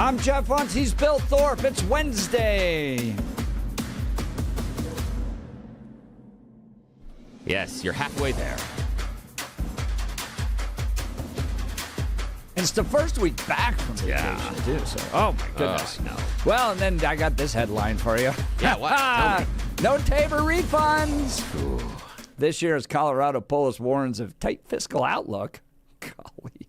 I'm Jeff Hunt. He's Bill Thorpe. It's Wednesday. Yes, you're halfway there. It's the first week back from vacation, too. So, oh, my goodness. No. Well, and then I got this headline for you. Yeah, what? Tell me. No TABOR refunds. Ooh. This year's Colorado Polis warns of tight fiscal outlook. Golly.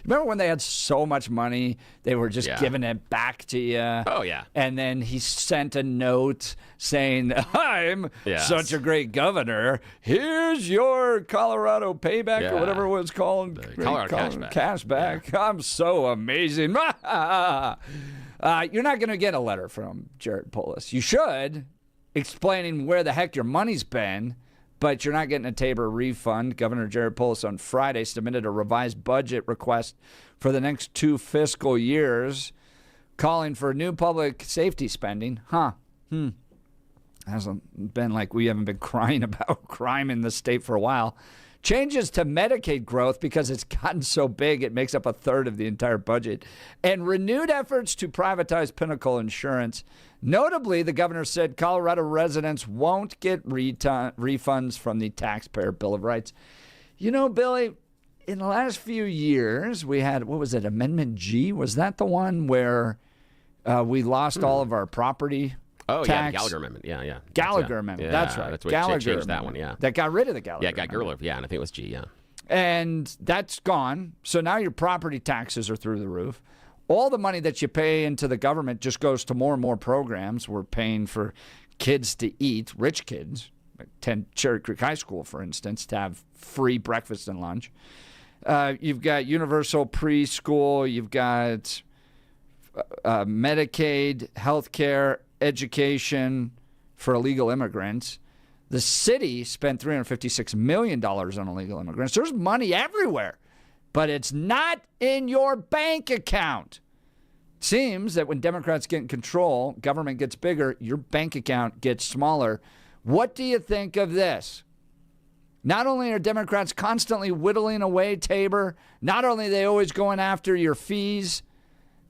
Remember when they had so much money, they were just giving it back to you? Oh, yeah. And then he sent a note saying, I'm such a great governor. Here's your Colorado payback or whatever it was called. Colorado cashback. Yeah. I'm so amazing. You're not going to get a letter from Jared Polis. You should, explaining where the heck your money's been. But you're not getting a TABOR refund. Governor Jared Polis on Friday submitted a revised budget request for the next 2 fiscal years, calling for new public safety spending. Hasn't been like we haven't been crying about crime in the state for a while. Changes to Medicaid growth because it's gotten so big it makes up a third of the entire budget. And renewed efforts to privatize Pinnacle Insurance. Notably, the governor said Colorado residents won't get refunds from the Taxpayer Bill of Rights. You know, Billy, in the last few years, we had, what was it, Amendment G? Was that the one where we lost all of our property tax? Yeah, Gallagher Amendment. Yeah. Gallagher Amendment. Yeah, that's right. That's what Gallagher changed that one, yeah. That got rid of the Gallagher Amendment. And I think it was G, yeah. And that's gone. So now your property taxes are through the roof. All the money that you pay into the government just goes to more and more programs. We're paying for kids to eat, rich kids, like Cherry Creek High School, for instance, to have free breakfast and lunch. You've got universal preschool. You've got Medicaid, healthcare, education for illegal immigrants. The city spent $356 million on illegal immigrants. There's money everywhere, but it's not in your bank account. It seems that when Democrats get in control, government gets bigger, your bank account gets smaller. What do you think of this? Not only are Democrats constantly whittling away TABOR, not only are they always going after your fees,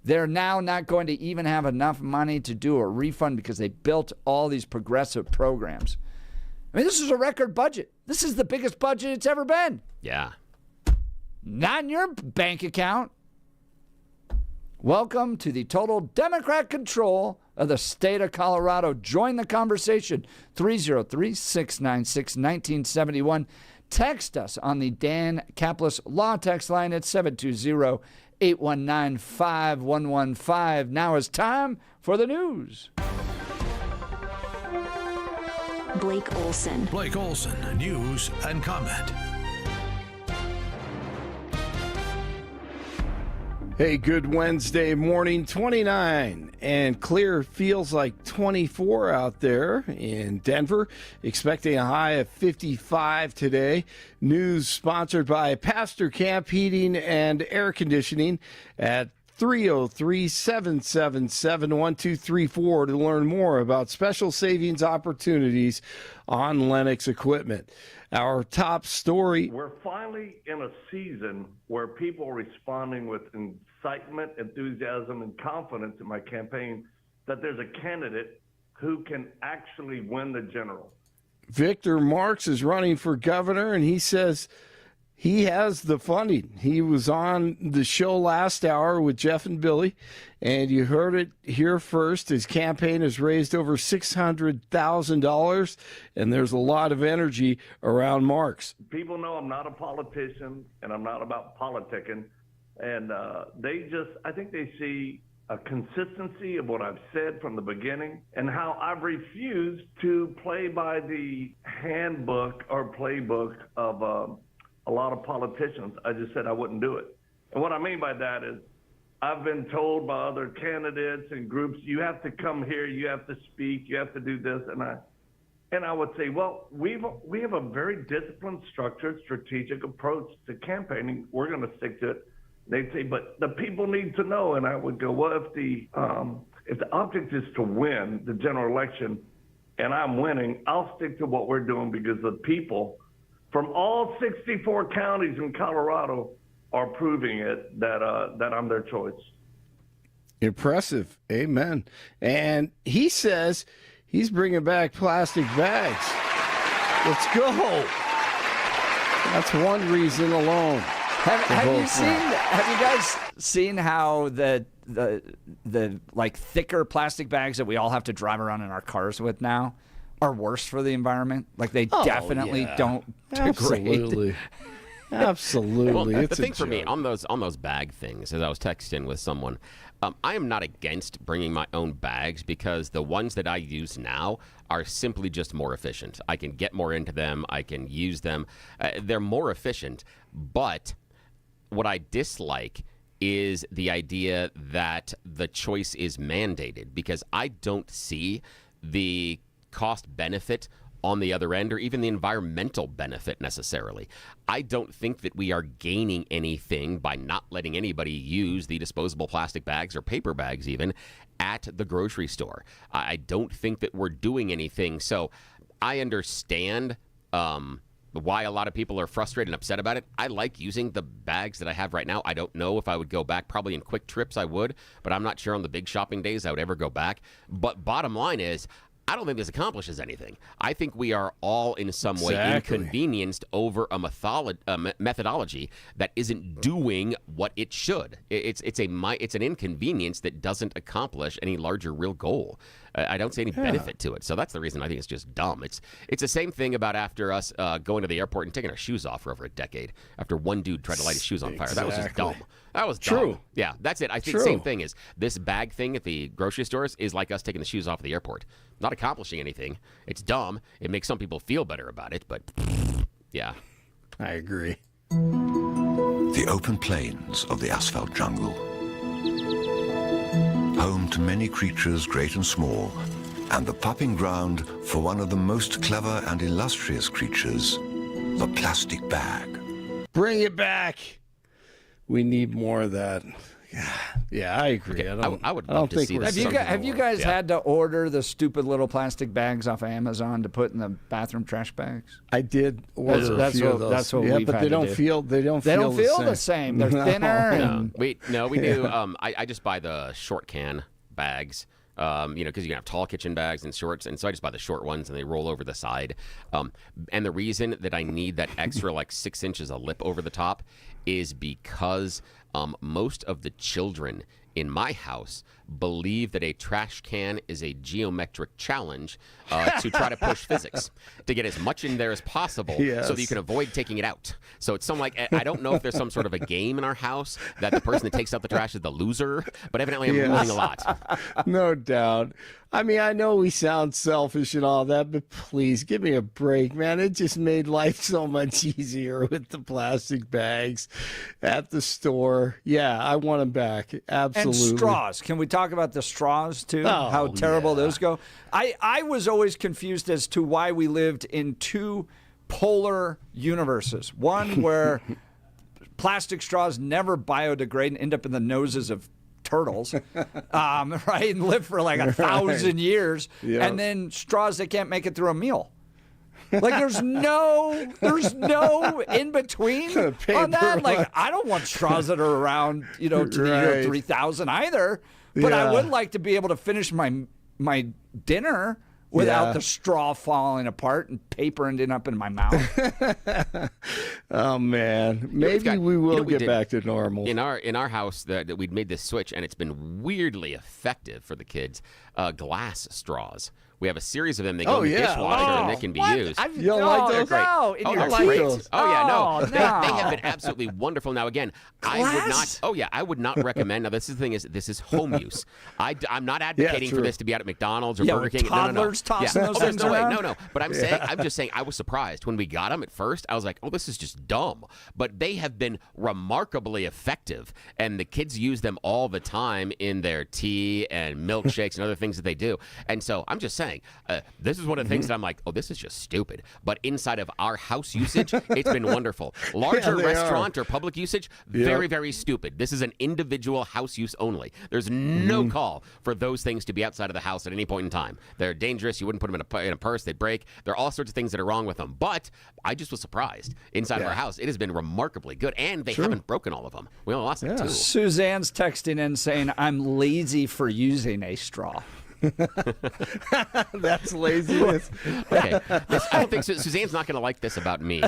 they're now not going to even have enough money to do a refund because they built all these progressive programs. I mean, this is a record budget. This is the biggest budget it's ever been. Yeah. Not in your bank account. Welcome to the total Democrat control of the state of Colorado. Join the conversation. 303-696-1971. Text us on the Dan Caplis Law text line at 720-819-5115. Now is time for the news. Blake Olson. Blake Olson, news and comment. Hey, good Wednesday morning, 29, and clear feels like 24 out there in Denver. Expecting a high of 55 today. News sponsored by Pastor Camp Heating and Air Conditioning at 303-777-1234 to learn more about special savings opportunities on Lennox equipment. Our top story. We're finally in a season where people are responding with excitement, enthusiasm, and confidence in my campaign that there's a candidate who can actually win the general. Victor Marks is running for governor, and he says he has the funding. He was on the show last hour with Jeff and Billy, and you heard it here first. His campaign has raised over $600,000, and there's a lot of energy around Marks. People know I'm not a politician, and I'm not about politicking, and I think they see a consistency of what I've said from the beginning and how I've refused to play by the handbook or playbook of a lot of politicians. I just said I wouldn't do it. And what I mean by that is I've been told by other candidates and groups, you have to come here, you have to speak, you have to do this. And I would say, well, we have a very disciplined, structured, strategic approach to campaigning. We're going to stick to it. They'd say, but the people need to know. And I would go, well, if the object is to win the general election and I'm winning, I'll stick to what we're doing because the people from all 64 counties in Colorado are proving it that I'm their choice. Impressive. Amen. And he says he's bringing back plastic bags. Let's go. That's one reason alone. Have you guys seen how the like thicker plastic bags that we all have to drive around in our cars with now are worse for the environment? Like they definitely don't degrade. Absolutely. Well, it's the thing for me on those bag things, as I was texting with someone, I am not against bringing my own bags because the ones that I use now are simply just more efficient. I can get more into them. I can use them. They're more efficient. But what I dislike is the idea that the choice is mandated, because I don't see the cost benefit on the other end, or even the environmental benefit necessarily. I don't think that we are gaining anything by not letting anybody use the disposable plastic bags or paper bags even at the grocery store. I don't think that we're doing anything. So I understand why a lot of people are frustrated and upset about it. I like using the bags that I have right now. I don't know if I would go back. Probably in quick trips I would, but I'm not sure on the big shopping days I would ever go back. But bottom line is, I don't think this accomplishes anything. I think we are all in some way inconvenienced over a methodology that isn't doing what it should. It's an inconvenience that doesn't accomplish any larger real goal. I don't see any benefit to it. So that's the reason I think it's just dumb. It's the same thing about after us going to the airport and taking our shoes off for over a decade after one dude tried to light his shoes on fire. That was just dumb. That was dumb. True. Yeah, that's it. I think the same thing is this bag thing at the grocery stores is like us taking the shoes off at the airport. Not accomplishing anything. It's dumb. It makes some people feel better about it, but yeah. I agree. The open plains of the asphalt jungle. Home to many creatures great and small, and the pupping ground for one of the most clever and illustrious creatures, the plastic bag. Bring it back. We need more of that. Yeah, I agree. Okay, I would love to see that. Have you guys had to order the stupid little plastic bags off of Amazon to put in the bathroom trash bags? I did order a few of those. That's what we've but had they to don't do. feel the same. They're thinner. And We do. I just buy the short can bags. Because you can have tall kitchen bags and shorts, and so I just buy the short ones, and they roll over the side. And the reason that I need that extra 6 inches of lip over the top is because most of the children in my house believe that a trash can is a geometric challenge to try to push physics, to get as much in there as possible so that you can avoid taking it out. So it's I don't know if there's some sort of a game in our house that the person that takes out the trash is the loser, but evidently I'm losing a lot. No doubt. I mean, I know we sound selfish and all that, but please give me a break, man. It just made life so much easier with the plastic bags at the store. Yeah, I want them back. Absolutely. And straws. Can we talk about the straws, too? Oh, how terrible yeah. those go? I was always confused as to why we lived in two polar universes. One where plastic straws never biodegrade and end up in the noses of turtles, right, and live for 1,000 years, and then straws that can't make it through a meal. There's no in between on that. I don't want straws that are around, to the year 3000 either. But I would like to be able to finish my dinner without the straw falling apart and paper ending up in my mouth. Oh man, maybe we will get back to normal. In our house, that we'd made this switch, and it's been weirdly effective for the kids. Glass straws. We have a series of them. They go in the dishwasher and they can be used. You don't like those? Great. No, They're great. Oh yeah, no. They have been absolutely wonderful. Now again, I would not recommend. Now this is home use. I'm not advocating for this to be out at McDonald's or Burger King. Toddlers tossing those things around. No. But I'm just saying I was surprised when we got them at first. I was like, oh, this is just dumb. But they have been remarkably effective, and the kids use them all the time in their tea and milkshakes and other things that they do. And so I'm just saying, saying. This is one of the things that I'm like, oh, this is just stupid. But inside of our house usage, it's been wonderful. Larger restaurant or public usage, very, very stupid. This is an individual house use only. There's no call for those things to be outside of the house at any point in time. They're dangerous. You wouldn't put them in a purse. They'd break. There are all sorts of things that are wrong with them. But I just was surprised. Inside of our house, it has been remarkably good. And they haven't broken all of them. We only lost like 2. Suzanne's texting in saying, I'm lazy for using a straw. That's laziness. Okay. I don't think Suzanne's not going to like this about me.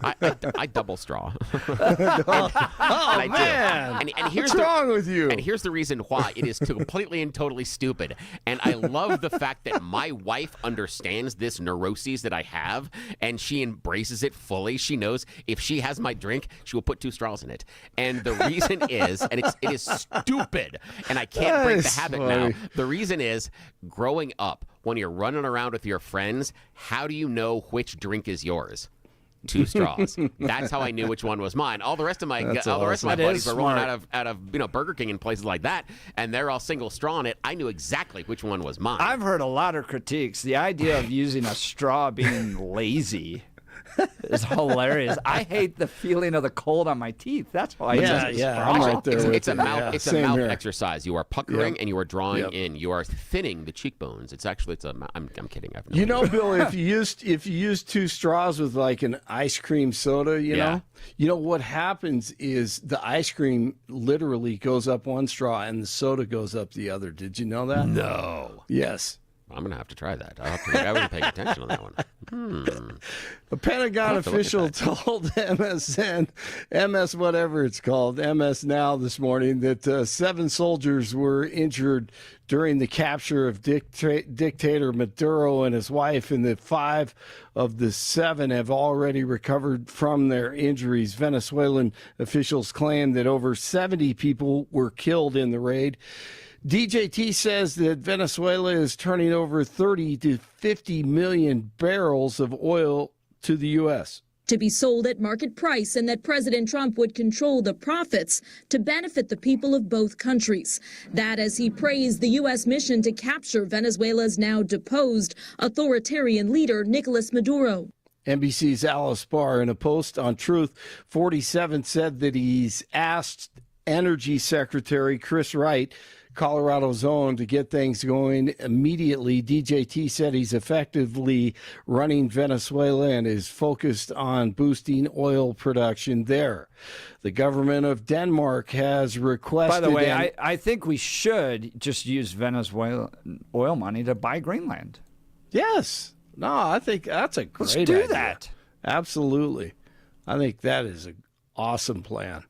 I double straw. Oh, man. And here's What's wrong with you? And here's the reason why. It is completely and totally stupid. And I love the fact that my wife understands this neuroses that I have, and she embraces it fully. She knows if she has my drink, she will put 2 straws in it. And the reason is, and it is stupid, and I can't break the habit now. The reason is, growing up, when you're running around with your friends, how do you know which drink is yours? 2 straws. That's how I knew which one was mine. All the rest of my buddies were rolling out of Burger King and places like that, and they're all single straw in it. I knew exactly which one was mine. I've heard a lot of critiques. The idea of using a straw being lazy is hilarious. I hate the feeling of the cold on my teeth. That's why I use a straw. I'm right there. It's a mouth here. exercise. You are puckering and you are drawing in. You are thinning the cheekbones. I'm kidding. Bill, if you use 2 straws with like an ice cream soda, you know what happens is the ice cream literally goes up one straw and the soda goes up the other. Did you know that? No. Yes. I'm going to have to try that. I wasn't paying attention on that one. A Pentagon official told MS whatever it's called, MS Now this morning, that 7 soldiers were injured during the capture of dictator Maduro and his wife, and that 5 of the 7 have already recovered from their injuries. Venezuelan officials claim that over 70 people were killed in the raid. DJT says that Venezuela is turning over 30 to 50 million barrels of oil to the U.S. to be sold at market price, and that President Trump would control the profits to benefit the people of both countries. That as he praised the U.S. mission to capture Venezuela's now deposed authoritarian leader, Nicolas Maduro. NBC's Alice Barr, in a post on Truth 47, said that he's asked Energy Secretary Chris Wright, Colorado's own, to get things going immediately. DJT said he's effectively running Venezuela and is focused on boosting oil production there. The government of Denmark has requested... By the way, I think we should just use Venezuelan oil money to buy Greenland. Yes. No, I think that's a great idea. Let's do that. Absolutely. I think that is an awesome plan.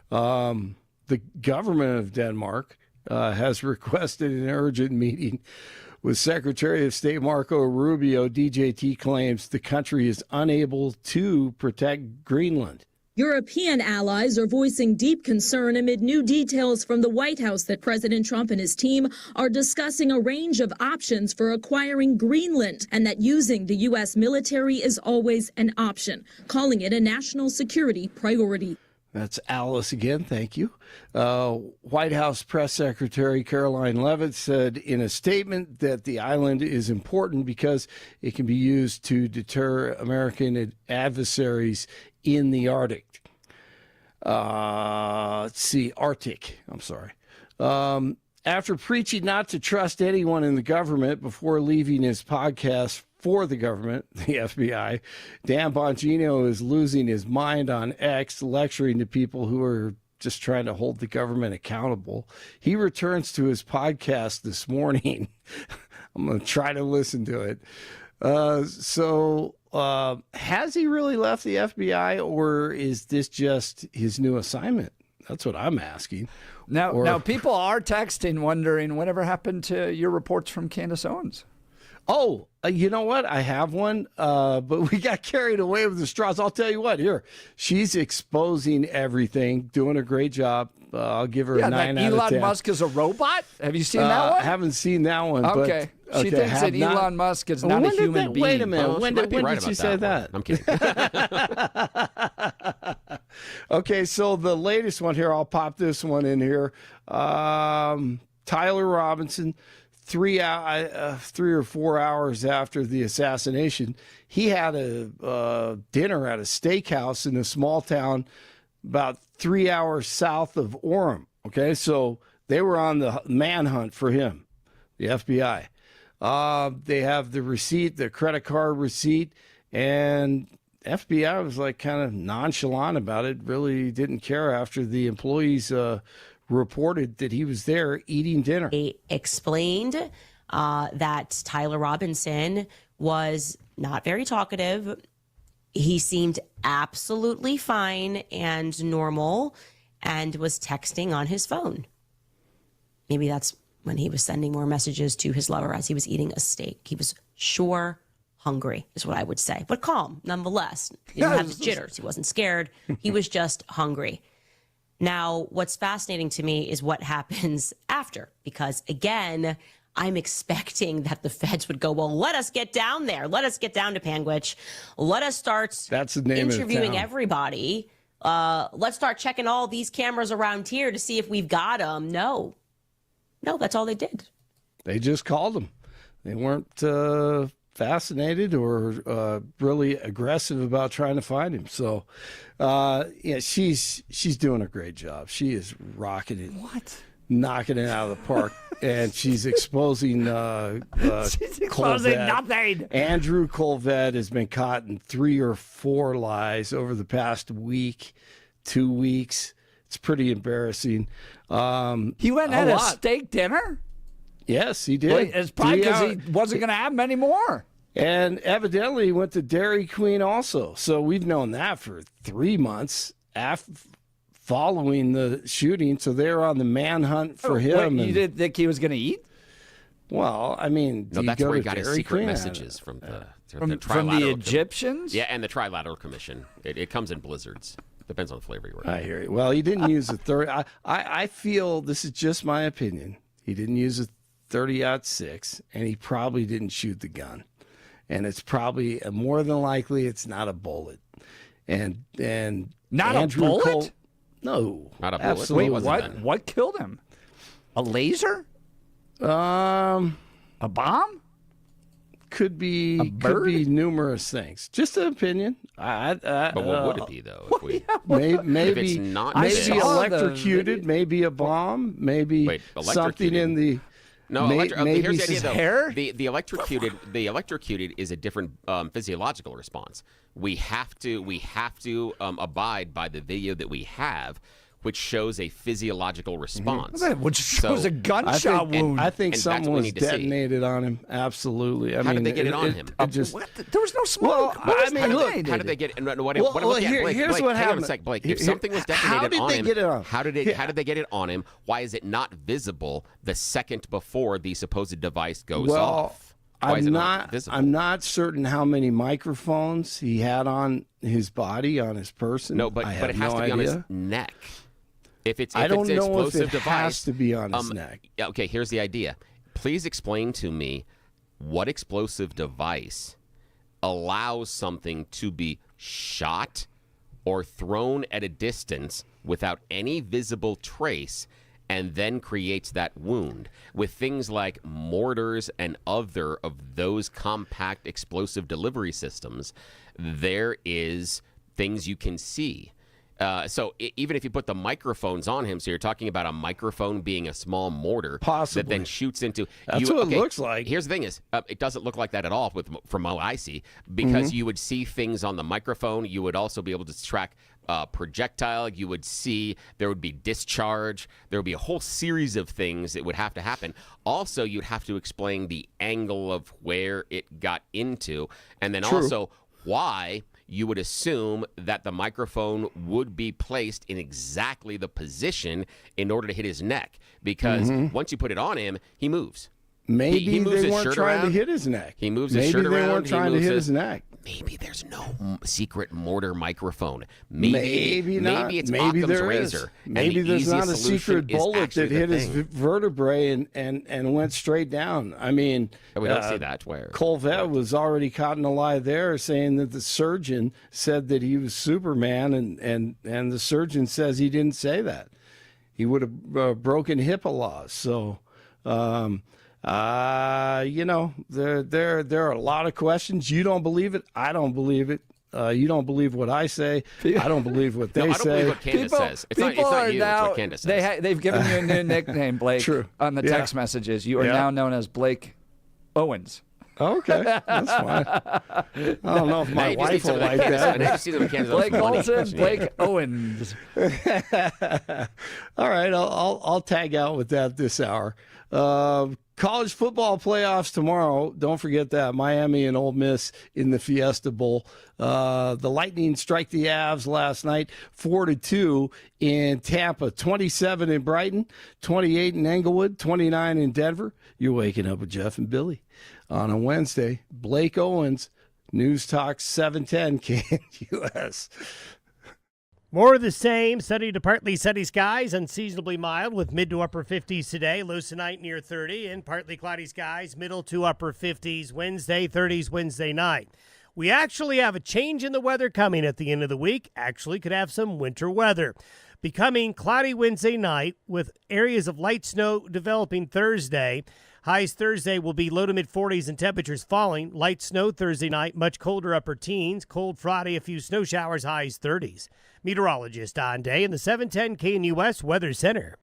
The government of Denmark has requested an urgent meeting with Secretary of State Marco Rubio. DJT claims the country is unable to protect Greenland. European allies are voicing deep concern amid new details from the White House that President Trump and his team are discussing a range of options for acquiring Greenland, and that using the U.S. military is always an option, calling it a national security priority. That's Alice again. Thank you. White House Press Secretary Caroline Leavitt said in a statement that the island is important because it can be used to deter American adversaries in the Arctic. Arctic. I'm sorry. After preaching not to trust anyone in the government before leaving his podcast for the government, the FBI, Dan Bongino is losing his mind on X, lecturing to people who are just trying to hold the government accountable. He returns to his podcast this morning. I'm going to try to listen to it. Has he really left the FBI, or is this just his new assignment? That's what I'm asking. Now people are texting, wondering whatever happened to your reports from Candace Owens. Oh, you know what? I have one, but we got carried away with the straws. I'll tell you what, here. She's exposing everything, doing a great job. I'll give her a 9 out of 10. Elon Musk is a robot? Have you seen that one? I haven't seen that one. Okay. But, she thinks that Elon Musk is not a human being. Wait a minute. When did she say that? I'm kidding. Okay, so the latest one here, I'll pop this one in here. Tyler Robinson, 3 or 4 hours after the assassination, he had a dinner at a steakhouse in a small town about 3 hours south of Orem. Okay, so they were on the manhunt for him, the FBI. They have the receipt, the credit card receipt, and FBI was like kind of nonchalant about it, really didn't care after the employees reported that he was there eating dinner. They explained that Tyler Robinson was not very talkative. He seemed absolutely fine and normal and was texting on his phone. Maybe that's when he was sending more messages to his lover as he was eating a steak. He was sure hungry, is what I would say, but calm nonetheless. He didn't have the jitters. He wasn't scared. He was just hungry. Now, what's fascinating to me is what happens after, because again, I'm expecting that the feds would go, well, let us get down there. Let us get down to Panguitch. Let us start That's the name interviewing of the town. everybody. Let's start checking all these cameras around here to see if we've got them. No, that's all they did. They just called him. They weren't fascinated or really aggressive about trying to find him. So, yeah, she's doing a great job. She is rocking it. What? Knocking it out of the park. And she's exposing She's exposing Colvett. nothing. Andrew Colvett has been caught in 3 or 4 lies over the past week, 2 weeks. It's pretty embarrassing. He went and had a steak dinner? Yes, he did. Well, it's probably because he wasn't going to have many more. And evidently he went to Dairy Queen also. So we've known that for 3 months following the shooting. So they're on the manhunt for him. Wait, you didn't think he was going to eat? Well, I mean, no, that's where he got his secret messages from the Egyptians? Yeah, and the Trilateral Commission. It comes in blizzards. Depends on the flavor you order. I hear you. Well, he didn't use a 30. I feel, this is just my opinion, he didn't use a 30-06, and he probably didn't shoot the gun. And it's probably, more than likely, it's not a bullet. And not Andrew a bullet? No. Not a bullet? Absolutely. Wait, what killed him? A laser? A bomb? Could be numerous things. Just an opinion. But what would it be though? Maybe if it's not electrocuted, maybe a bomb, maybe something in the. No, here's the idea though. Hair? The electrocuted is a different physiological response. We have to abide by the video that we have, which shows a physiological response. Which shows a gunshot wound. I think something was detonated on him. Absolutely. How did they get it on him? There was no smoke. Well, I mean, look. How did they get it? Here's what happened. Hang on a sec, Blake. If something was detonated on him, how did they get it on him? Why is it not visible the second before the supposed device goes off? I'm not certain how many microphones he had on his body, on his person. No, but it has to be on his neck. I don't know if it device, has to be on his neck. Okay, here's the idea. Please explain to me what explosive device allows something to be shot or thrown at a distance without any visible trace and then creates that wound. With things like mortars and other of those compact explosive delivery systems, there is things you can see. So even if you put the microphones on him, so you're talking about a microphone being a small mortar that then shoots into. That's what it looks like. Here's the thing: it doesn't look like that at all from what I see, because you would see things on the microphone. You would also be able to track projectile. You would see there would be discharge. There would be a whole series of things that would have to happen. Also, you'd have to explain the angle of where it got into, and then also why you would assume that the microphone would be placed in exactly the position in order to hit his neck. Because once you put it on him, he moves. Maybe he moves they his weren't shirt trying around. to hit his neck. He moves his shirt around. Maybe they weren't trying to hit his neck. Maybe there's no secret mortar microphone. Maybe not. Maybe it's Maybe Occam's there is. razor. Maybe there's not a secret bullet that hit his thing. vertebrae and went straight down. I mean, we don't see that. Where Colvett was already caught in a lie there, saying that the surgeon said that he was Superman, and the surgeon says he didn't say that. He would have broken HIPAA laws. So There are a lot of questions. You don't believe it. I don't believe it. You don't believe what I say. I don't believe what they I don't say. believe what Candace says. It's not you. It's what Candace says. They've given you a new nickname, Blake. True. On the text messages. You are now known as Blake Owens. Okay, that's fine. I don't know if my wife will like I that. just see them Candace. Blake Olson, Blake Owens. All right, I'll tag out with that this hour. College football playoffs tomorrow. Don't forget that. Miami and Ole Miss in the Fiesta Bowl. The Lightning strike the Avs last night, 4-2 in Tampa, 27 in Brighton, 28 in Englewood, 29 in Denver. You're waking up with Jeff and Billy on a Wednesday. Blake Owens, News Talk 710 KNUS. More of the same. Sunny to partly sunny skies, unseasonably mild with mid to upper 50s today. Lows tonight near 30, and partly cloudy skies, middle to upper 50s Wednesday, 30s Wednesday night. We actually have a change in the weather coming at the end of the week. Actually could have some winter weather. Becoming cloudy Wednesday night with areas of light snow developing Thursday. Highs Thursday will be low to mid 40s and temperatures falling. Light snow Thursday night, much colder upper teens. Cold Friday, a few snow showers, highs 30s. Meteorologist Don Day in the 710 KNUS Weather Center.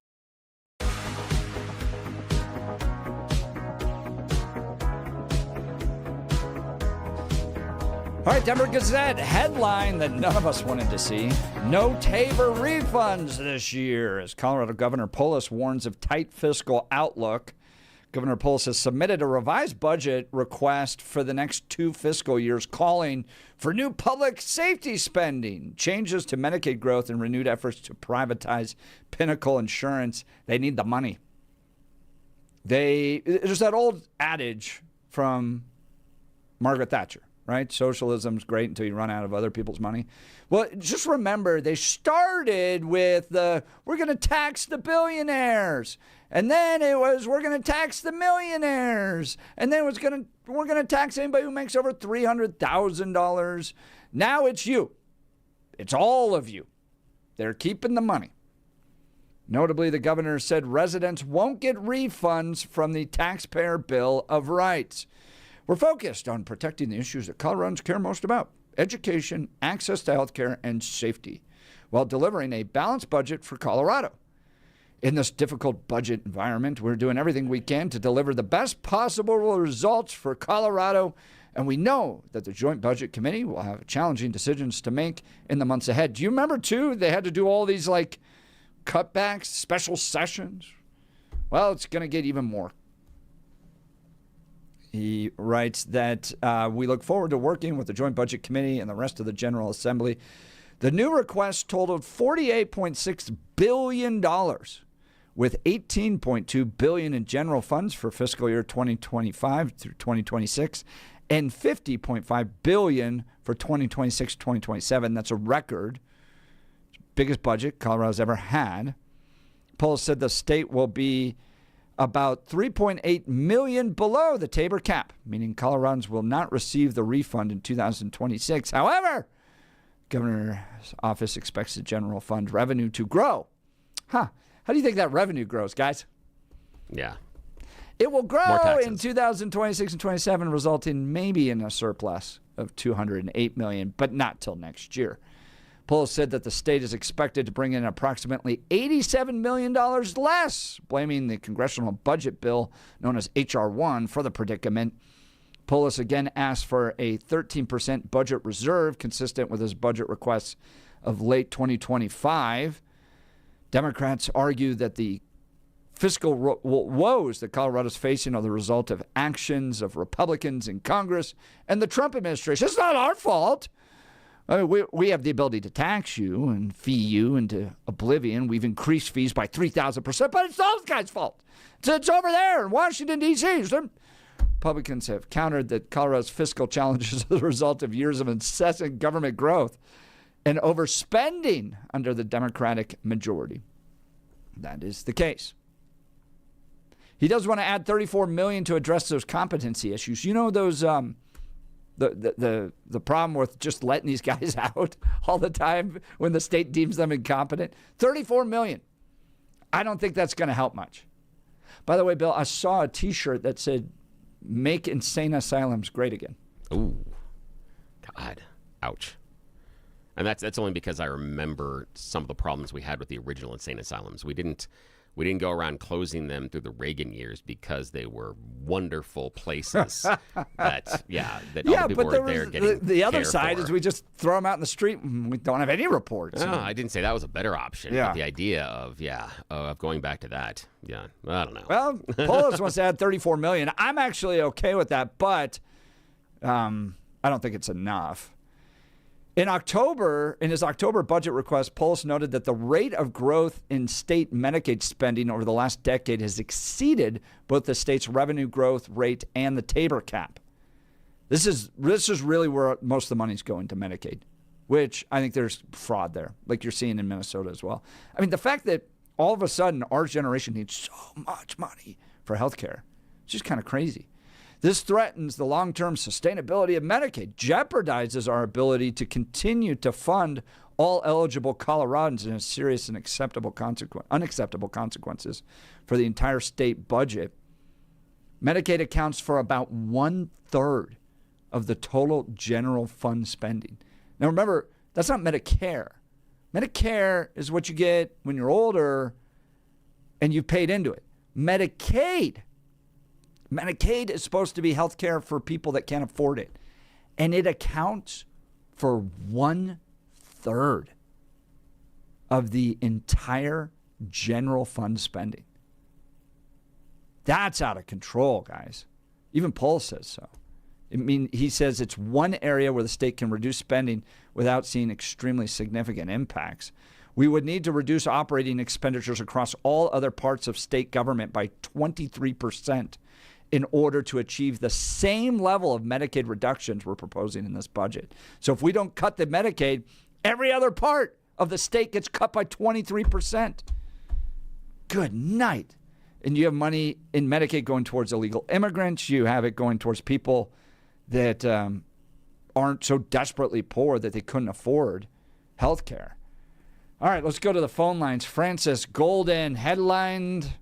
All right, Denver Gazette headline that none of us wanted to see. No TABOR refunds this year as Colorado Governor Polis warns of tight fiscal outlook. Governor Polis has submitted a revised budget request for the next 2 fiscal years, calling for new public safety spending, changes to Medicaid growth, and renewed efforts to privatize Pinnacle Insurance. They need the money. There's that old adage from Margaret Thatcher, right? Socialism's great until you run out of other people's money. Well, just remember, they started with we're going to tax the billionaires. And then it was, we're going to tax the millionaires. And then we're going to tax anybody who makes over $300,000. Now it's you. It's all of you. They're keeping the money. Notably, the governor said residents won't get refunds from the Taxpayer Bill of Rights. We're focused on protecting the issues that Coloradans care most about: education, access to health care, and safety, while delivering a balanced budget for Colorado. In this difficult budget environment, we're doing everything we can to deliver the best possible results for Colorado, and we know that the Joint Budget Committee will have challenging decisions to make in the months ahead. Do you remember, too, they had to do all these, cutbacks, special sessions? Well, it's going to get even more. He writes that we look forward to working with the Joint Budget Committee and the rest of the General Assembly. The new request totaled $48.6 billion, with $18.2 billion in general funds for fiscal year 2025 through 2026 and $50.5 billion for 2026-2027. That's a record. Biggest budget Colorado's ever had. Polis said the state will be about $3.8 million below the TABOR cap, meaning Coloradans will not receive the refund in 2026. However, Governor's office expects the general fund revenue to grow. How do you think that revenue grows, guys? Yeah. It will grow in 2026 and 27, resulting maybe in a surplus of $208 million, but not till next year. Polis said that the state is expected to bring in approximately $87 million less, blaming the congressional budget bill known as H.R. 1 for the predicament. Polis again asked for a 13% budget reserve consistent with his budget requests of late 2025. Democrats argue that the fiscal woes that Colorado's facing are the result of actions of Republicans in Congress and the Trump administration. It's not our fault. We have the ability to tax you and fee you into oblivion. We've increased fees by 3,000%, but it's those guys' fault. It's over there in Washington, D.C. Republicans have countered that Colorado's fiscal challenges are the result of years of incessant government growth and overspending under the Democratic majority. That is the case. He does want to add $34 million to address those competency issues. You know those the problem with just letting these guys out all the time when the state deems them incompetent? $34 million. I don't think that's going to help much. By the way, Bill, I saw a T-shirt that said, "Make insane asylums great again." Ooh, God, ouch. And that's only because I remember some of the problems we had with the original insane asylums. We didn't go around closing them through the Reagan years because they were wonderful places that all the people were there getting the other care side for. is we just throw them out in the street and we don't have any reports. No, I didn't say that was a better option. Yeah. But the idea of going back to that, I don't know. Well, Polis wants to add $34 million. I'm actually okay with that, but I don't think it's enough. In his October budget request, Polis noted that the rate of growth in state Medicaid spending over the last decade has exceeded both the state's revenue growth rate and the TABOR cap. This is really where most of the money is going to Medicaid, which I think there's fraud there, like you're seeing in Minnesota as well. I mean, the fact that all of a sudden our generation needs so much money for health care, it's just kind of crazy. This threatens the long-term sustainability of Medicaid, jeopardizes our ability to continue to fund all eligible Coloradans, and has serious and unacceptable consequences for the entire state budget. Medicaid accounts for about 1/3 of the total general fund spending. Now remember, that's not Medicare. Medicare is what you get when you're older and you've paid into it. Medicaid is supposed to be health care for people that can't afford it. And it accounts for 1/3 of the entire general fund spending. That's out of control, guys. Even Polis says so. He says it's one area where the state can reduce spending without seeing extremely significant impacts. We would need to reduce operating expenditures across all other parts of state government by 23% in order to achieve the same level of Medicaid reductions we're proposing in this budget. So if we don't cut the Medicaid, every other part of the state gets cut by 23%. Good night. And you have money in Medicaid going towards illegal immigrants. You have it going towards people that aren't so desperately poor that they couldn't afford health care. All right, let's go to the phone lines. Francis Golden headlined,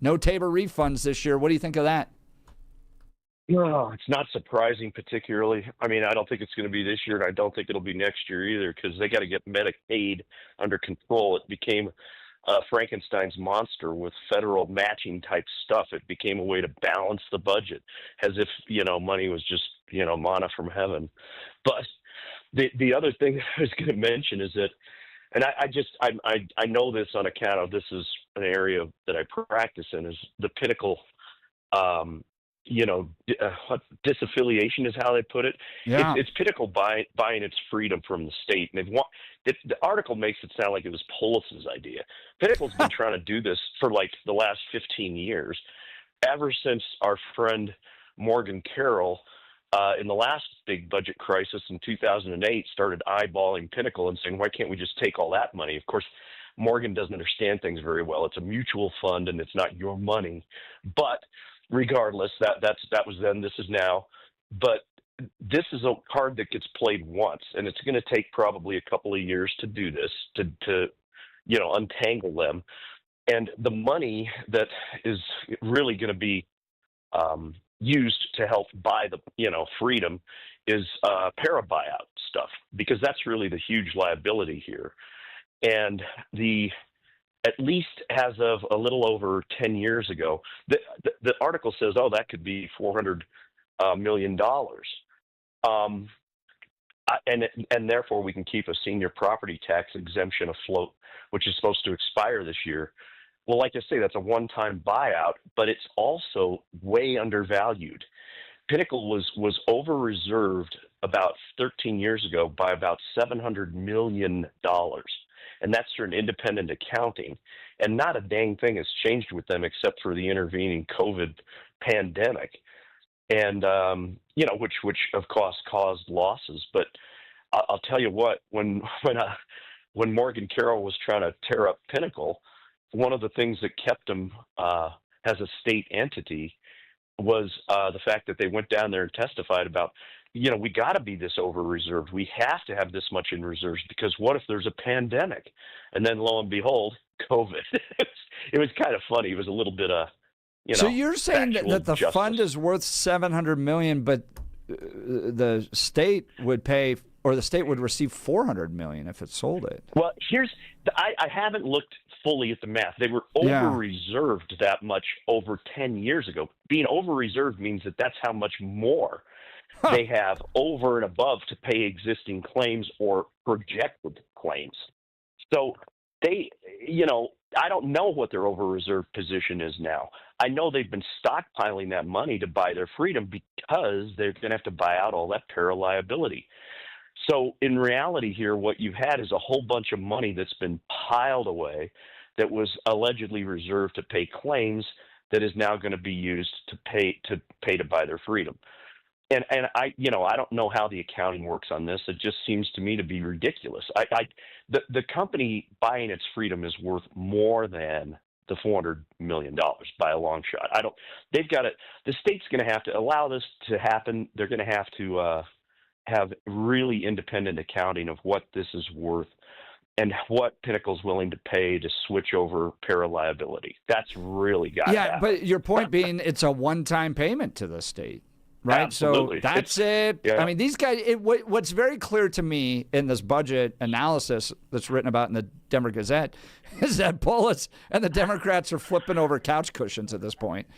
"No TABOR refunds this year." What do you think of that? No, it's not surprising particularly. I mean, I don't think it's going to be this year, and I don't think it'll be next year either, because they got to get Medicaid under control. It became Frankenstein's monster with federal matching type stuff. It became a way to balance the budget, as if money was just manna from heaven. But the other thing I was going to mention is that, and I know this on account of this is an area that I practice in, is the Pinnacle. Disaffiliation is how they put it. Yeah. It's Pinnacle buying its freedom from the state. And the article makes it sound like it was Polis's idea. Pinnacle's been trying to do this for like the last 15 years, ever since our friend Morgan Carroll, in the last big budget crisis in 2008, started eyeballing Pinnacle and saying, why can't we just take all that money? Of course, Morgan doesn't understand things very well. It's a mutual fund and it's not your money. But regardless, that was then, this is now. But this is a card that gets played once, and it's going to take probably a couple of years to do this, to untangle them. And the money that is really going to be used to help buy the freedom is para buyout stuff, because that's really the huge liability here. And at least as of a little over 10 years ago, the article says, that could be $400 million. And therefore we can keep a senior property tax exemption afloat, which is supposed to expire this year. Well, like I say, that's a one-time buyout, but it's also way undervalued. Pinnacle was over-reserved about 13 years ago by about $700 million. And that's through an independent accounting. And not a dang thing has changed with them except for the intervening COVID pandemic. And, which of course caused losses. But I'll tell you what, when Morgan Carroll was trying to tear up Pinnacle, one of the things that kept them as a state entity was the fact that they went down there and testified about, we got to be this over-reserved. We have to have this much in reserves, because what if there's a pandemic? And then lo and behold, COVID. It was kind of funny. It was a little bit So you're saying that the justice. fund is worth $700 million, but the state would pay, or the state would receive $400 million if it sold it. Well, I haven't looked fully at the math. They were over-reserved that much over 10 years ago. Being over-reserved means that that's how much more they have over and above to pay existing claims or projected claims. So they, I don't know what their over-reserved position is now. I know they've been stockpiling that money to buy their freedom because they're going to have to buy out all that peril liability. So in reality here, what you've had is a whole bunch of money that's been piled away that was allegedly reserved to pay claims that is now going to be used to pay to buy their freedom. And I don't know how the accounting works on this. It just seems to me to be ridiculous. The company buying its freedom is worth more than the $400 million by a long shot. They've got to, the state's going to have to allow this to happen. They're going to have really independent accounting of what this is worth and what Pinnacle's willing to pay to switch over peril liability. That's really got to happen. But your point being it's a one-time payment to the state. Right, Absolutely. So that's it. Yeah. I mean, these guys. What's very clear to me in this budget analysis that's written about in the Denver Gazette is that Polis and the Democrats are flipping over couch cushions at this point.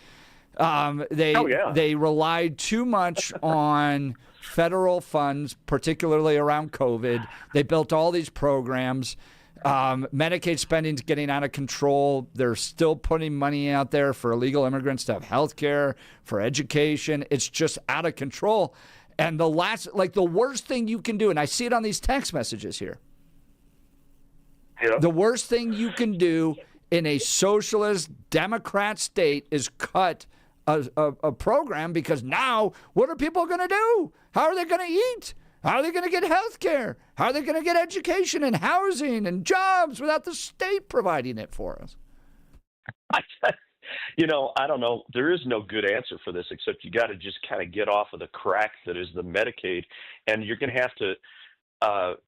They relied too much on federal funds, particularly around COVID. They built all these programs. Medicaid spending's getting out of control. They're still putting money out there for illegal immigrants to have health care, for education. It's just out of control. And the worst thing you can do, and I see it on these text messages here. Yeah. The worst thing you can do in a socialist Democrat state is cut a program, because now what are people going to do? How are they going to eat? How are they going to get health care? How are they going to get education and housing and jobs without the state providing it for us? I don't know. There is no good answer for this, except you got to just kind of get off of the crack that is the Medicaid, and you're going to have to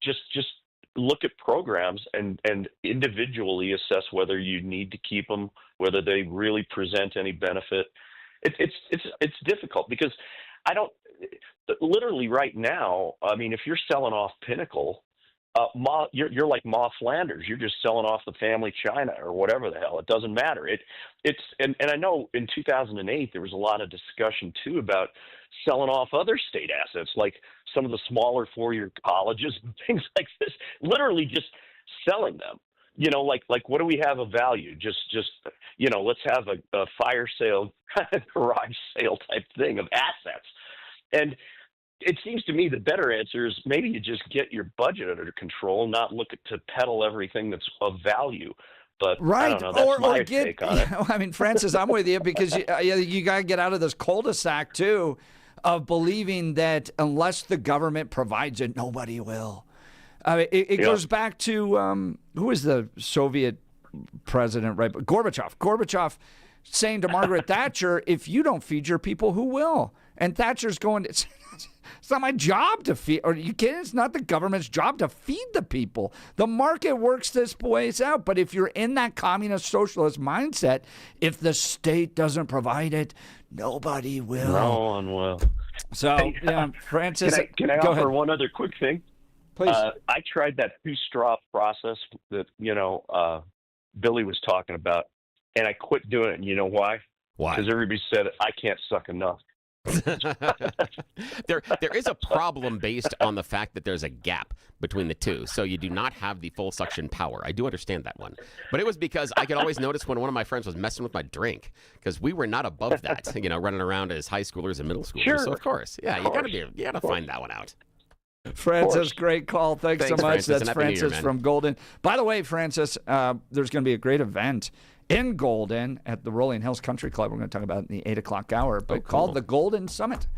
just look at programs and individually assess whether you need to keep them, whether they really present any benefit. It's difficult because literally right now, I mean, if you're selling off Pinnacle, you're like Ma Flanders. You're just selling off the family china or whatever the hell. It doesn't matter. And I know in 2008 there was a lot of discussion too about selling off other state assets, like some of the smaller four-year colleges and things like this. Literally just selling them. Like what do we have of value? Just let's have a fire sale, garage sale type thing of assets. And it seems to me the better answer is maybe you just get your budget under control, not look to peddle everything that's of value. But right, I don't know, that's my take on it. I mean, Francis, I'm with you, because you got to get out of this cul-de-sac too of believing that unless the government provides it, nobody will. I mean, it goes back to who was the Soviet president, right? Gorbachev saying to Margaret Thatcher, "If you don't feed your people, who will?" And Thatcher's going, "It's not my job to feed." Or you kidding? It's not the government's job to feed the people. The market works this ways out. But if you're in that communist socialist mindset, if the state doesn't provide it, nobody will. No one will. So, Francis, can I go offer ahead. one other quick thing? Please. I tried that two-straw process that Billy was talking about, and I quit doing it. And you know why? Why? Because everybody said I can't suck enough. There is a problem based on the fact that there's a gap between the two, so you do not have the full suction power. I do understand that one, but it was because I could always notice when one of my friends was messing with my drink, because we were not above that, running around as high schoolers and middle schoolers. Sure. So of course, you gotta find that one out. Francis, great call. Thanks so much. Francis, That's and Happy New Year, Francis man. from Golden. By the way, Francis, there's going to be a great event in Golden at the Rolling Hills Country Club. We're going to talk about it in the 8 o'clock hour, but called the Golden Summit.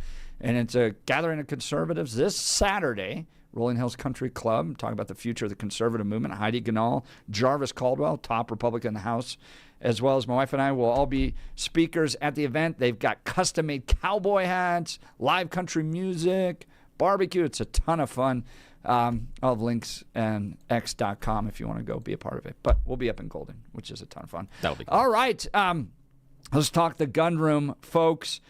And it's a gathering of conservatives this Saturday. Rolling Hills Country Club, talking about the future of the conservative movement. Heidi Ganahl, Jarvis Caldwell, top Republican in the House, as well as my wife and I will all be speakers at the event. They've got custom-made cowboy hats, live country music, barbecue. It's a ton of fun. I'll have links and x.com if you want to go be a part of it. But we'll be up in Golden, which is a ton of fun. That'll be cool. All right. Let's talk the gun room, folks.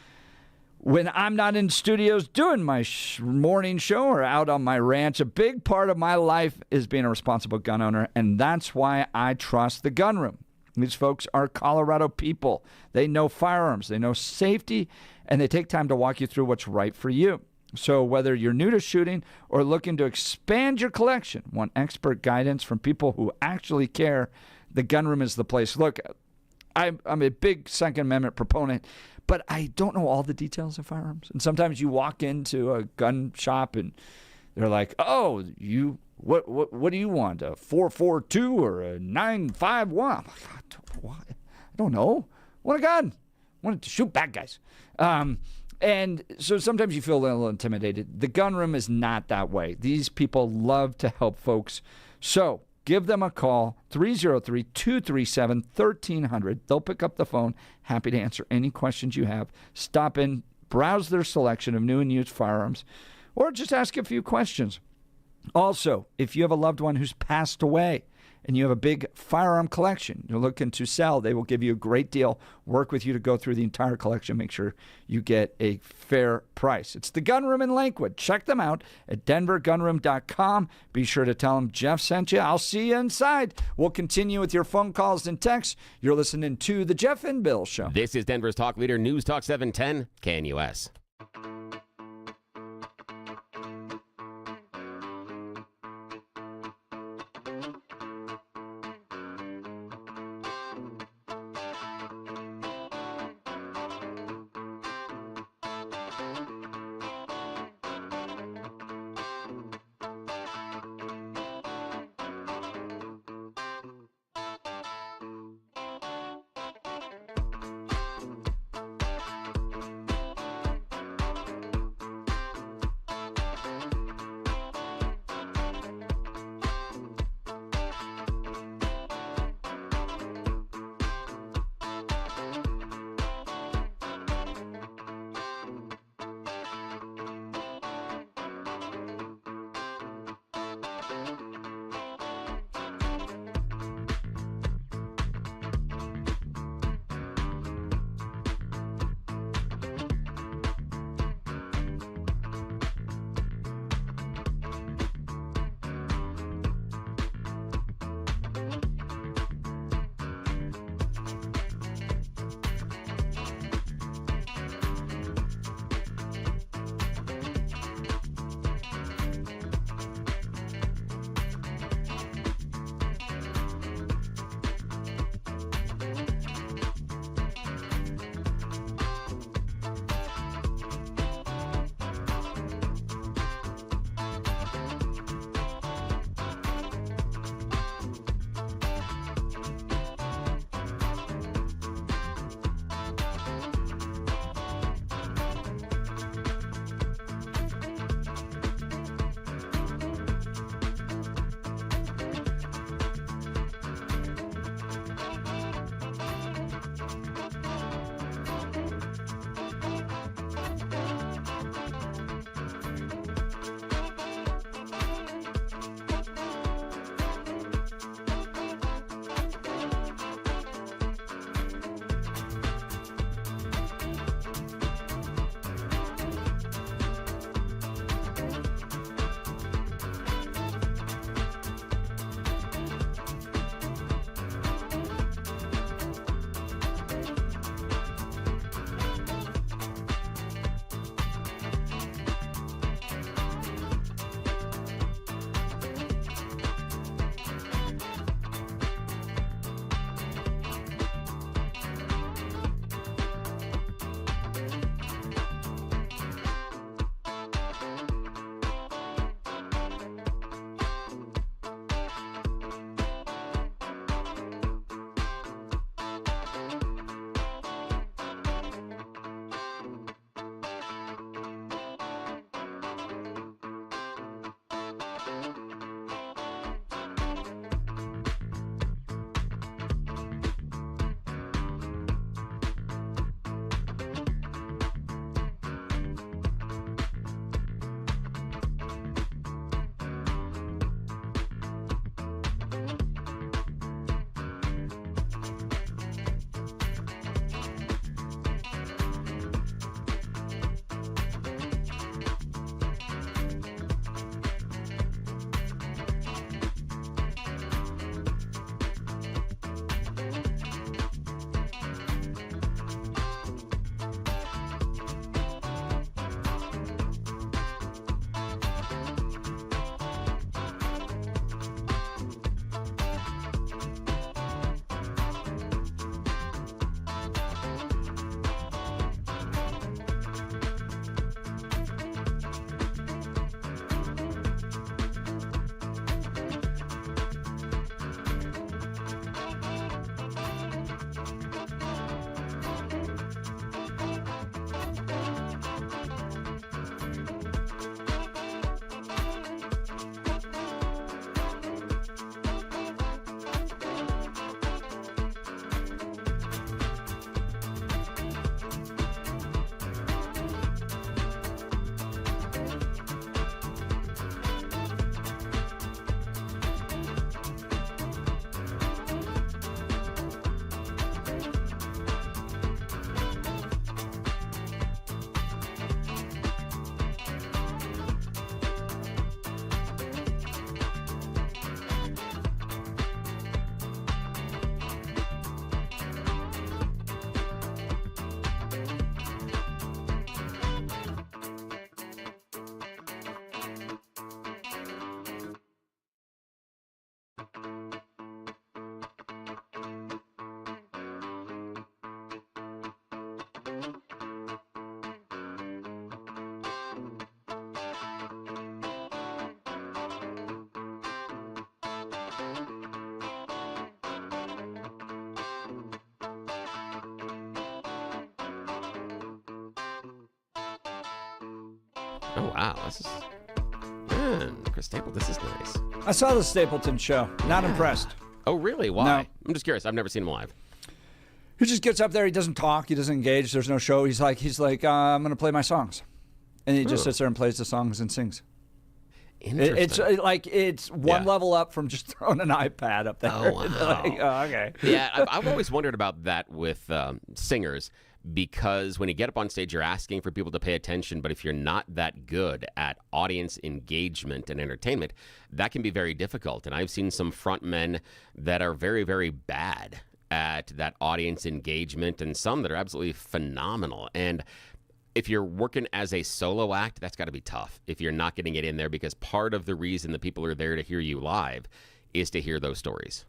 When I'm not in studios doing my morning show or out on my ranch, a big part of my life is being a responsible gun owner, and that's why I trust the gun room. These folks are Colorado people. They know firearms, they know safety, and they take time to walk you through what's right for you. So whether you're new to shooting or looking to expand your collection, want expert guidance from people who actually care, the gun room is the place. Look, I'm a big Second Amendment proponent, but I don't know all the details of firearms. And sometimes you walk into a gun shop and they're like, "Oh, what do you want? A 4.42 or a 9.51?" I'm like, I don't know. I want a gun. I want to shoot bad guys. And so sometimes you feel a little intimidated. The gun room is not that way. These people love to help folks. So give them a call, 303-237-1300. They'll pick up the phone. Happy to answer any questions you have. Stop in, browse their selection of new and used firearms, or just ask a few questions. Also, if you have a loved one who's passed away and you have a big firearm collection you're looking to sell, they will give you a great deal, work with you to go through the entire collection, make sure you get a fair price. It's the Gun Room in Lakewood. Check them out at denvergunroom.com. Be sure to tell them Jeff sent you. I'll see you inside. We'll continue with your phone calls and texts. You're listening to The Jeff and Bill Show. This is Denver's Talk Leader, News Talk 710, KNUS. Oh, wow. This is... Man, Chris Stapleton, this is nice. I saw the Stapleton show. Not impressed. Oh, really? Why? No. I'm just curious. I've never seen him live. He just gets up there. He doesn't talk. He doesn't engage. There's no show. He's like, I'm going to play my songs. And he just sits there and plays the songs and sings. Interesting. It's one level up from just throwing an iPad up there. Oh, wow. Okay. Yeah, I've always wondered about that with singers, because when you get up on stage, you're asking for people to pay attention. But if you're not that good at audience engagement and entertainment, that can be very difficult. And I've seen some frontmen that are very, very bad at that audience engagement, and some that are absolutely phenomenal. And if you're working as a solo act, that's got to be tough if you're not getting it in there, because part of the reason that people are there to hear you live is to hear those stories.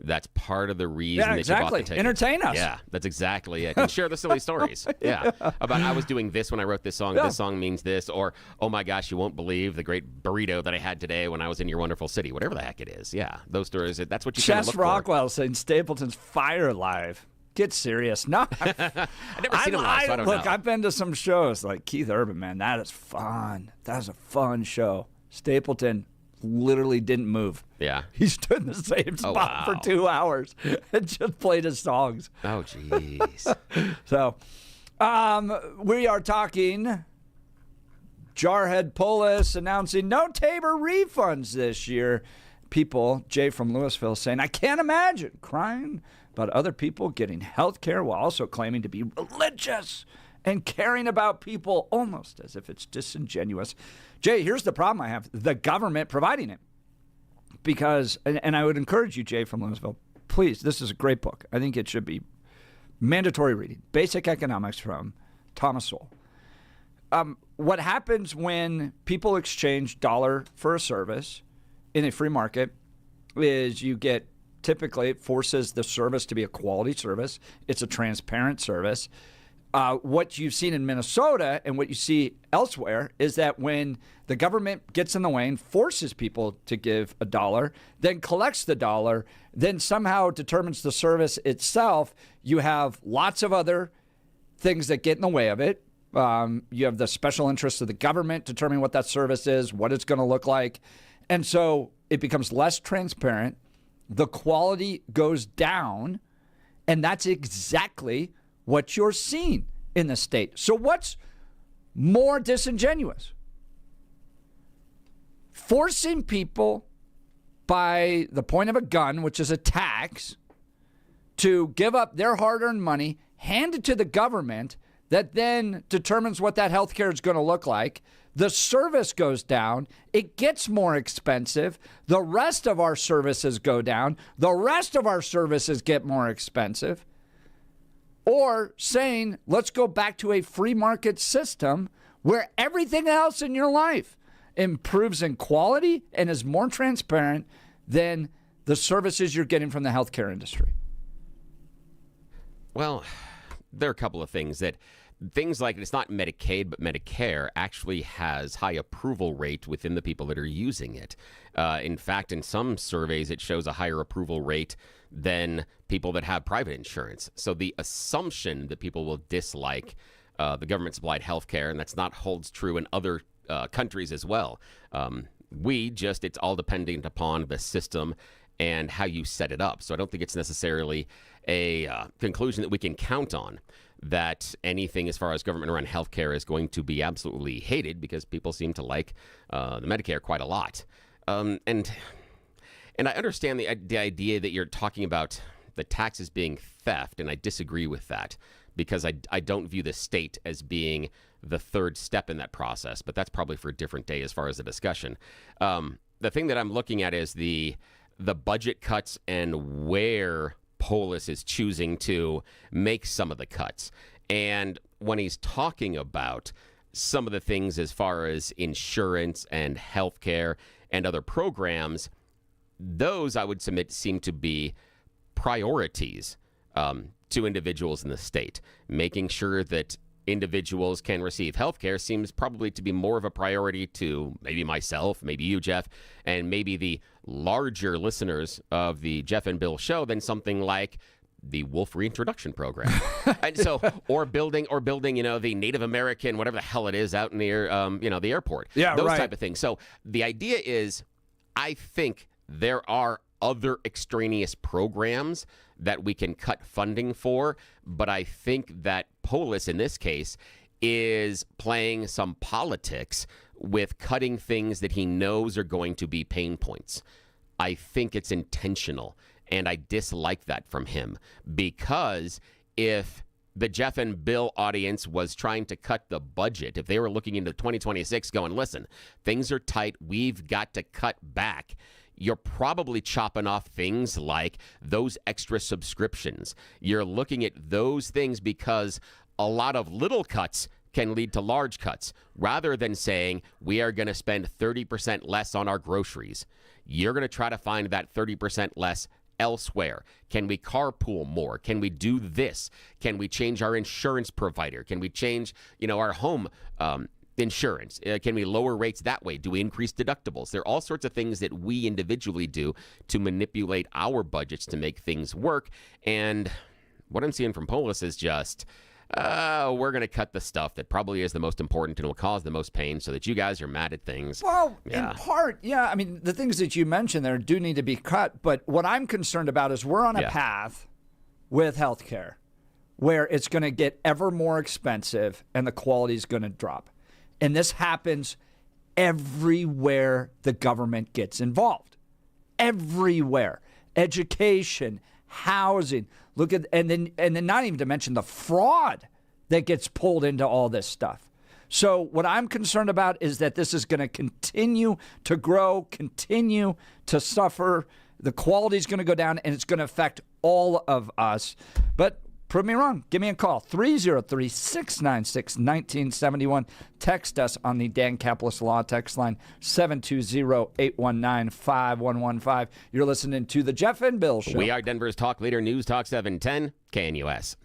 That's part of the reason that you bought the ticket. Entertain us. Yeah, that's exactly it. And share the silly stories. Yeah. About I was doing this when I wrote this song. This song means this. Or, oh my gosh, you won't believe the great burrito that I had today when I was in your wonderful city. Whatever the heck it is. Yeah, those stories. That's what you kind of look Chess Rockwell saying Stapleton's Fire Live. Get serious. No. I've never seen him live, so I don't know. Look, I've been to some shows like Keith Urban, man. That is fun. That was a fun show. Stapleton literally didn't move. Yeah. He stood in the same spot for 2 hours and just played his songs. Oh, jeez. So, we are talking Jarhead Polis announcing no TABOR refunds this year. People, Jay from Louisville, saying, I can't imagine crying about other people getting health care while also claiming to be religious and caring about people almost as if it's disingenuous. Jay, here's the problem I have. The government providing it. Because, and I would encourage you, Jay from Louisville, please, this is a great book. I think it should be mandatory reading. Basic Economics from Thomas Sowell. What happens when people exchange dollar for a service in a free market is you get, typically it forces the service to be a quality service. It's a transparent service. What you've seen in Minnesota and what you see elsewhere is that when the government gets in the way and forces people to give a dollar, then collects the dollar, then somehow determines the service itself, you have lots of other things that get in the way of it. You have the special interests of the government determining what that service is, what it's going to look like. And so it becomes less transparent. The quality goes down. And that's exactly what you're seeing in the state. So what's more disingenuous? Forcing people by the point of a gun, which is a tax, to give up their hard-earned money, hand it to the government that then determines what that health care is going to look like. The service goes down. It gets more expensive. The rest of our services go down. The rest of our services get more expensive. Or saying, let's go back to a free market system where everything else in your life improves in quality and is more transparent than the services you're getting from the healthcare industry. Well, there are a couple of things like it's not Medicaid, but Medicare actually has high approval rate within the people that are using it. In fact, in some surveys, it shows a higher approval rate than people that have private insurance. So the assumption that people will dislike the government-supplied health care, and that's not holds true in other countries as well. It's all dependent upon the system and how you set it up. So I don't think it's necessarily a conclusion that we can count on, that anything as far as government-run healthcare is going to be absolutely hated, because people seem to like the Medicare quite a lot. And I understand the idea that you're talking about the taxes being theft, and I disagree with that, because I don't view the state as being the third step in that process, but that's probably for a different day as far as the discussion. The thing that I'm looking at is the budget cuts and where Polis is choosing to make some of the cuts. And when he's talking about some of the things as far as insurance and healthcare and other programs, those I would submit seem to be priorities to individuals in the state. Making sure that individuals can receive health care seems probably to be more of a priority to maybe myself, maybe you, Jeff, and maybe the larger listeners of the Jeff and Bill show than something like the wolf reintroduction program. And so, or building, the Native American, whatever the hell it is out near, the airport. Yeah, those right. type of things. So the idea is, I think there are other extraneous programs that we can cut funding for, but I think that Polis, in this case, is playing some politics with cutting things that he knows are going to be pain points. I think it's intentional, and I dislike that from him, because if the Jeff and Bill audience was trying to cut the budget, if they were looking into 2026 going, listen, things are tight, we've got to cut back, you're probably chopping off things like those extra subscriptions. You're looking at those things because a lot of little cuts can lead to large cuts, rather than saying we are going to spend 30% less on our groceries. You're going to try to find that 30% less elsewhere. Can we carpool more? Can we do this? Can we change our insurance provider? Can we change, our home insurance? Can we lower rates that way? Do we increase deductibles? There are all sorts of things that we individually do to manipulate our budgets to make things work. And what I'm seeing from Polis is just, we're going to cut the stuff that probably is the most important and will cause the most pain so that you guys are mad at things. Well, Yeah. in part, yeah. I mean, the things that you mentioned there do need to be cut. But what I'm concerned about is we're on a path with healthcare where it's going to get ever more expensive and the quality is going to drop. And this happens everywhere the government gets involved. Everywhere. Education, housing. Look at and then not even to mention the fraud that gets pulled into all this stuff. So what I'm concerned about is that this is going to continue to grow, continue to suffer. The quality is going to go down, and it's going to affect all of us. But prove me wrong. Give me a call, 303-696-1971. Text us on the Dan Caplis Law text line, 720-819-5115. You're listening to The Jeff and Bill Show. We are Denver's talk leader, News Talk 710, KNUS.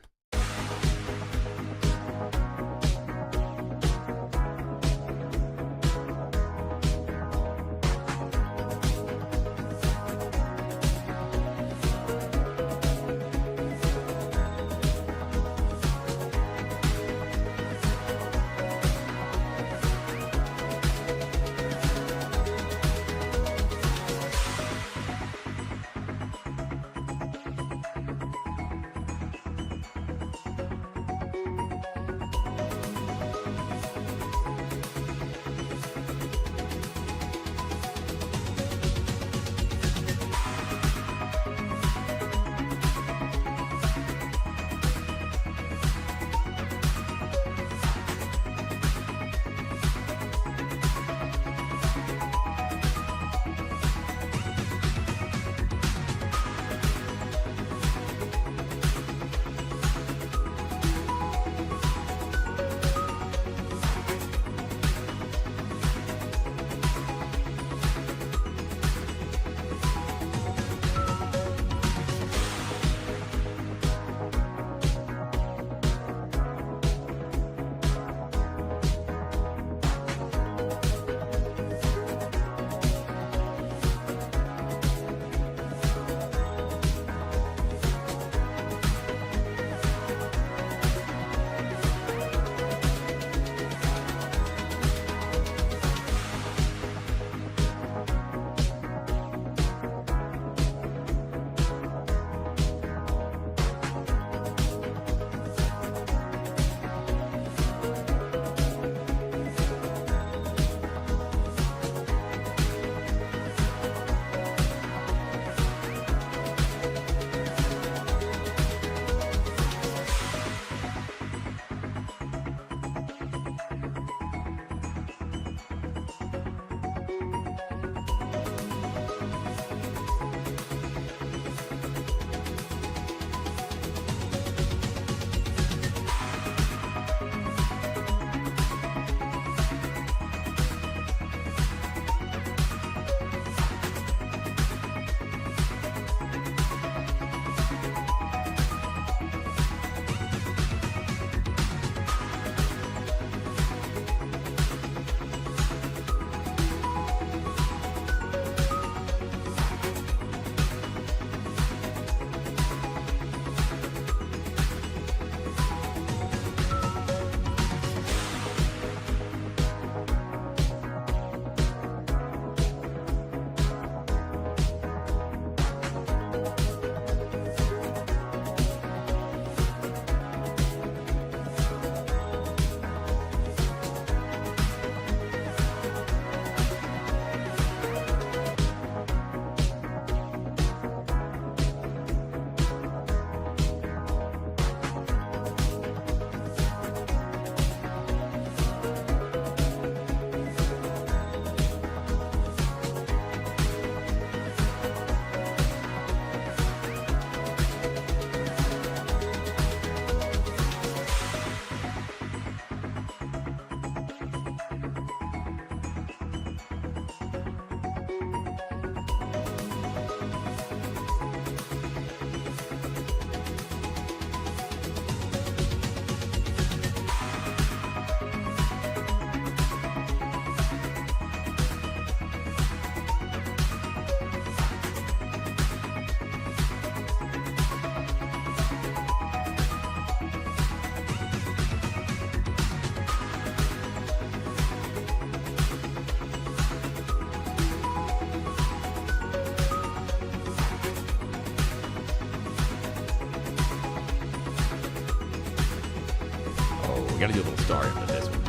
We got to do a little story about this one.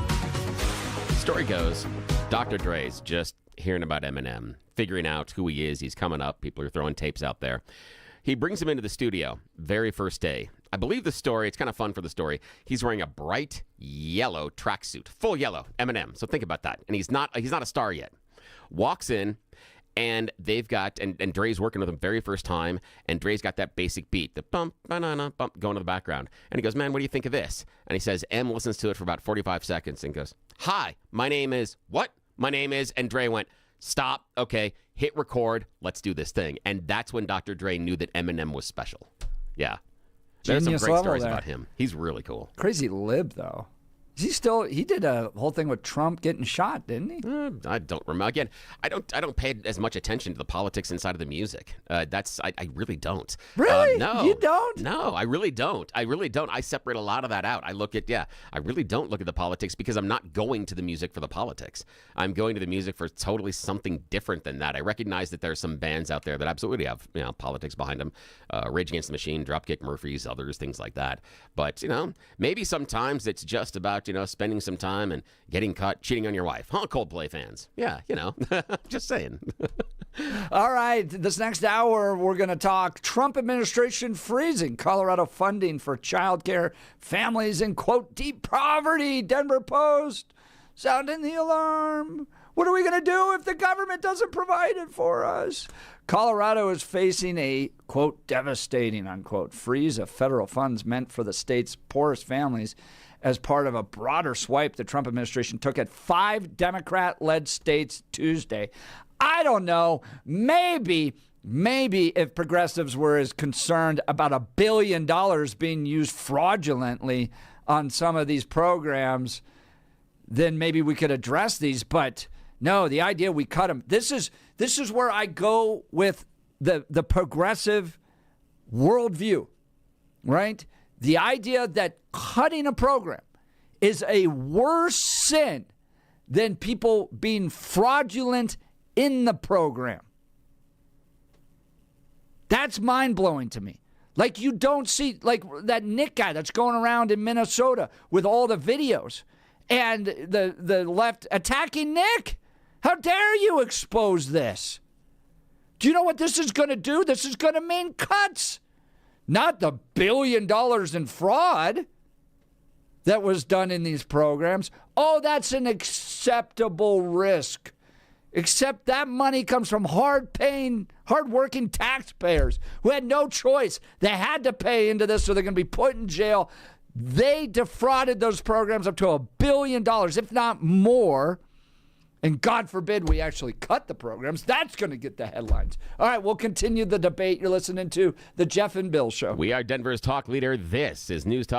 The story goes, Dr. Dre's just hearing about Eminem, figuring out who he is. He's coming up. People are throwing tapes out there. He brings him into the studio, very first day. I believe the story, it's kind of fun for the story. He's wearing a bright yellow tracksuit, full yellow, Eminem. So think about that. And he's not a star yet. Walks in, and they've got, and Dre's working with him very first time, and Dre's got that basic beat, the bump, banana, bump, going to the background. And he goes, man, what do you think of this? And he says, M listens to it for about 45 seconds and goes, hi, my name is, what? My name is, and Dre went, stop, okay, hit record, let's do this thing. And that's when Dr. Dre knew that Eminem was special. Yeah. There's some Genius great level stories there. about him. He's really cool. Crazy lib, though. He did a whole thing with Trump getting shot, didn't he? I don't remember. Again, I don't pay as much attention to the politics inside of the music. I really don't. Really? No. You don't? No, I really don't. I separate a lot of that out. I really don't look at the politics because I'm not going to the music for the politics. I'm going to the music for totally something different than that. I recognize that there are some bands out there that absolutely have, politics behind them. Rage Against the Machine, Dropkick Murphys, others, things like that. But, maybe sometimes it's just about, spending some time and getting caught cheating on your wife. Huh, Coldplay fans? Yeah, just saying. All right, this next hour, we're going to talk Trump administration freezing Colorado funding for child care families in, quote, deep poverty. Denver Post sounding the alarm. What are we going to do if the government doesn't provide it for us? Colorado is facing a, quote, devastating, unquote, freeze of federal funds meant for the state's poorest families as part of a broader swipe the Trump administration took at 5 Democrat-led states Tuesday. I don't know. Maybe if progressives were as concerned about $1 billion being used fraudulently on some of these programs, then maybe we could address these. But no, the idea we cut them. This is where I go with the progressive worldview, right? The idea that cutting a program is a worse sin than people being fraudulent in the program. That's mind-blowing to me. Like, you don't see, like, that Nick guy that's going around in Minnesota with all the videos and the left attacking Nick. How dare you expose this? Do you know what this is going to do? This is going to mean cuts. Not the $1 billion in fraud that was done in these programs. Oh, that's an acceptable risk. Except that money comes from hard-working taxpayers who had no choice. They had to pay into this, so they're going to be put in jail. They defrauded those programs up to $1 billion, if not more. And God forbid we actually cut the programs. That's going to get the headlines. All right, we'll continue the debate. You're listening to The Jeff and Bill Show. We are Denver's talk leader. This is News Talk